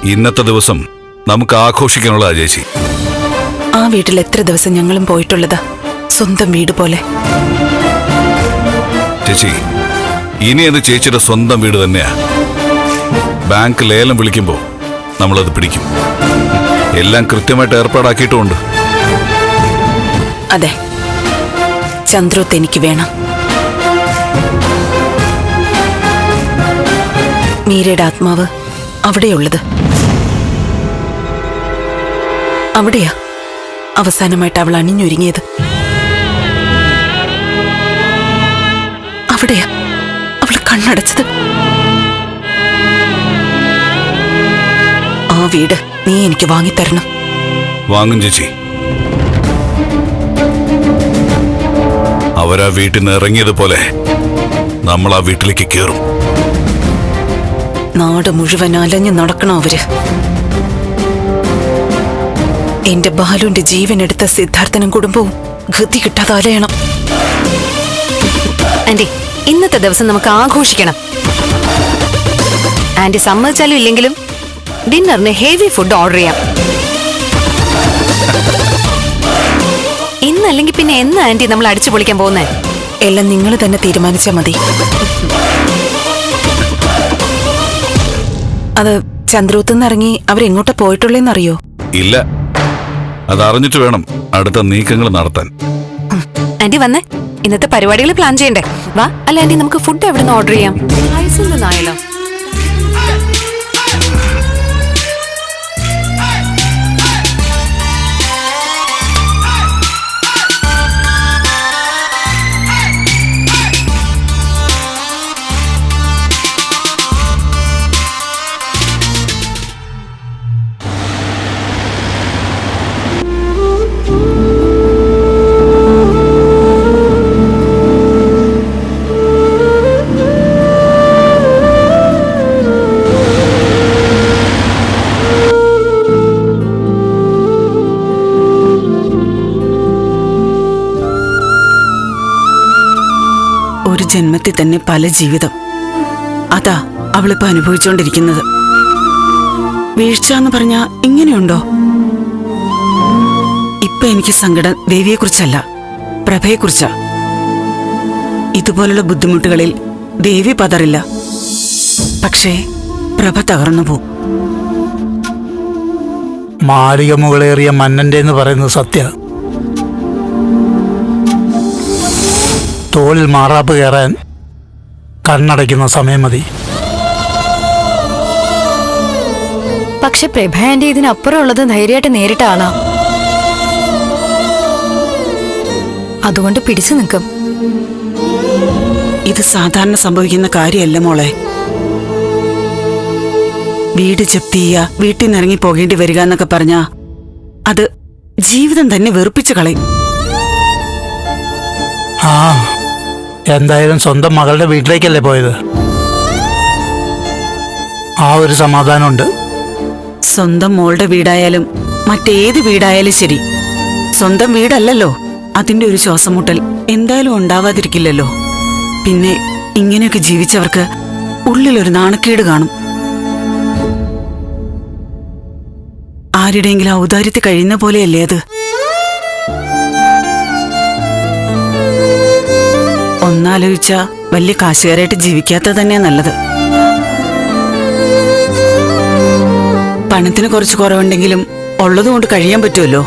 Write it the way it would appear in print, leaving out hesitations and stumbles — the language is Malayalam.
ഇന്നത്തെ ദിവസം നമുക്ക് ആഘോഷിക്കാനുള്ള ചേച്ചി. ആ വീട്ടിൽ എത്ര ദിവസം ഞങ്ങളും പോയിട്ടുള്ളതാ, സ്വന്തം വീട് പോലെ. ചേച്ചി, ഇനി അത് ചേച്ചിയുടെ സ്വന്തം വീട് തന്നെയാ. ബാങ്ക് ലേലം വിളിക്കുമ്പോ നമ്മളത് പിടിക്കും. എല്ലാം കൃത്യമായിട്ട് ഏർപ്പാടാക്കിയിട്ടുമുണ്ട്. അതെ, ചന്ദ്രോത്ത് എനിക്ക് വേണം. മീരയുടെ ആത്മാവ് അവിടെയുള്ളത്. അവിടെയാ അവസാനമായിട്ട് അവൾ അണിഞ്ഞൊരുങ്ങിയത്. അവിടെയാ അവൾ കണ്ണടച്ചത്. ആ വീട് നീ എനിക്ക് വാങ്ങിത്തരണം. വാങ്ങും ചേച്ചി. അവരാ വീട്ടിൽ നിന്ന് ഇറങ്ങിയതുപോലെ നമ്മൾ ആ വീട്ടിലേക്ക് കയറും. നാട് മുഴുവൻ അലഞ്ഞു നടക്കണം അവര്. എന്റെ ബാലുവിന്റെ ജീവനെടുത്ത സിദ്ധാർത്ഥനും കുടുംബവും ഗതി കിട്ടാതെ അലയണം. ആന്റി, ഇന്നത്തെ ദിവസം നമുക്ക് ആഘോഷിക്കണം. ആന്റി സമ്മതിച്ചാലും ഇല്ലെങ്കിലും ഡിന്നറിന് ഹെവി ഫുഡ് ഓർഡർ ചെയ്യാം. ഇന്നല്ലെങ്കിൽ പിന്നെ എന്നാ ആന്റി നമ്മൾ അടിച്ചു പൊളിക്കാൻ പോകുന്നേ? എല്ലാം നിങ്ങൾ തന്നെ തീരുമാനിച്ചാൽ മതി. അത് ചന്ദ്രൂത്തുനിന്ന് ഇറങ്ങി അവരെങ്ങോട്ടാ പോയിട്ടുള്ളേന്നറിയോ? ഇല്ല, അതറിഞ്ഞിട്ട് വേണം അടുത്ത നീക്കങ്ങൾ നടത്താൻ. ആന്റി വന്നേ, ഇന്നത്തെ പരിപാടികൾ പ്ലാൻ ചെയ്യണ്ടേ? വാ. അല്ല ആന്റി, നമുക്ക് ഫുഡ് എവിടെ നിന്ന് ഓർഡർ ചെയ്യാം? ആയല്ലോ. ഒരു ജന്മത്തിൽ തന്നെ പല ജീവിതം. അതാ അവളിപ്പോ അനുഭവിച്ചുകൊണ്ടിരിക്കുന്നത്. വീഴ്ച എന്ന് പറഞ്ഞാ ഇങ്ങനെയുണ്ടോ? ഇപ്പൊ എനിക്ക് സങ്കടം ദേവിയെക്കുറിച്ചല്ല, പ്രഭയെക്കുറിച്ചാ. ഇതുപോലുള്ള ബുദ്ധിമുട്ടുകളിൽ ദേവി പതറില്ല, പക്ഷേ പ്രഭ തകർന്നു പോവും. മാളിക മുകളേറിയ മന്നന്റെ എന്ന് പറയുന്നത് സത്യ. തോളിൽ മാറാപ്പ് കയറാൻ കണ്ണടയ്ക്കുന്ന സമയം മതി. പക്ഷെ പ്രഭ ആന്റി ഇതിനപ്പുറം ഉള്ളത് ധൈര്യമായിട്ട് നേരിട്ട ആളാ. അതുകൊണ്ട് പിടിച്ചു നിൽക്കും. ഇത് സാധാരണ സംഭവിക്കുന്ന കാര്യമല്ല മോളെ. വീട് ജപ്തി ചെയ്യുക, വീട്ടിൽ നിന്ന് ഇറങ്ങി പോകേണ്ടി വരിക എന്നൊക്കെ പറഞ്ഞാ അത് ജീവിതം തന്നെ വെറുപ്പിച്ചു കളയും. ആ, എന്തായാലും സ്വന്തം മകളുടെ വീട്ടിലേക്കല്ലേ പോയത്. ആ ഒരു സമാധാനമുണ്ട്. സ്വന്തം മോളുടെ വീടായാലും മറ്റേത് വീടായാലും ശരി, സ്വന്തം വീടല്ലല്ലോ. അതിന്റെ ഒരു ശ്വാസമുട്ടൽ എന്തായാലും ഉണ്ടാവാതിരിക്കില്ലല്ലോ. പിന്നെ ഇങ്ങനെയൊക്കെ ജീവിച്ചവർക്ക് ഉള്ളിലൊരു നാണക്കേട് കാണും. ആരുടെയെങ്കിലും ഔദാര്യത്തിൽ കഴിയുന്ന പോലെയല്ലേ അത്? ഒന്നാലോചിച്ച വലിയ കാശുകാരായിട്ട് ജീവിക്കാത്തത് തന്നെയാ നല്ലത്. പണത്തിന് കുറച്ച് കുറവുണ്ടെങ്കിലും ഉള്ളതുകൊണ്ട് കഴിയാൻ പറ്റുമല്ലോ.